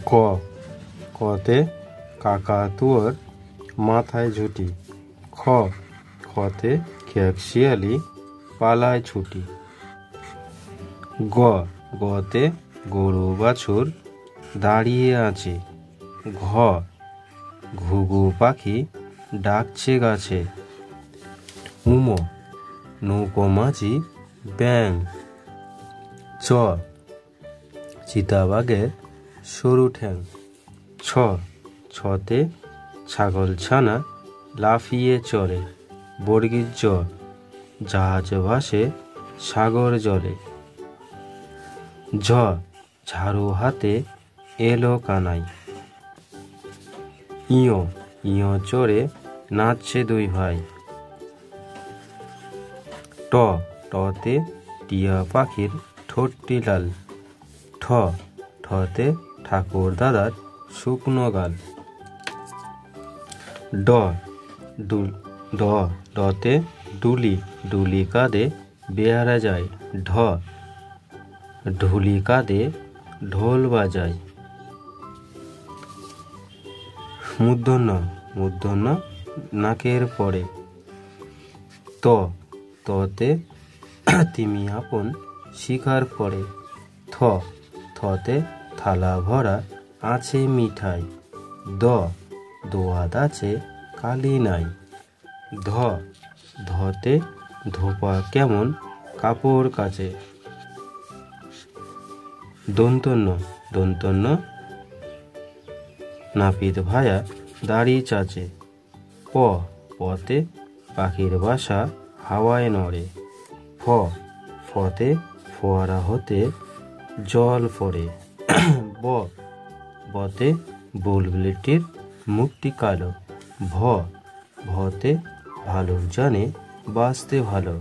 ক কতে কাকাতুয়ার মাথায় ঝুঁটি। খতে খেকশিয়ালি পালায় ছুটি। গতে গরু বাছুর দাঁড়িয়ে আছে। ঘুঘু পাখি ডাকছে গাছে। নৌকো মাঝি ব্যাং। চিতাবাঘের সরু ঠ্যাং। ছতে ছাগল ছানা লাফিয়ে চড়ে। বর্গীর জ জাহাজ ভাসে সাগর জলে। ঝাড়ু হাতে এলো কানাই। ইয়ো চড়ে নাচছে দুই ভাই। টতে টিয়া পাখির ঠোঁটটি লাল। ঠতে ঠাকুর দাদার শুকনো গাল। ডতে ডুলি কাঁধে বেয়ারা যায়। ঢুলি কাঁধে ঢোল বাজায়। মূর্ধন্য নাকের পরে। ততে তিমি আপন শিকার করে। থতে থালা ভরা আছে মিঠাই। দোয়াত আছে কালি নাই। ধতে ধোপা কেমন কাপড় কাচে। দন্তন্য নাপিত ভায়া দাড়ি চাচে। পতে পাখির বাসা হাওয়ায় নড়ে। ফতে ফোয়ারা হতে জল পড়ে। বতে বুলবুলিটির মুখটি কালো। ভতে ভালুক জানে বাঁচতে ভালো।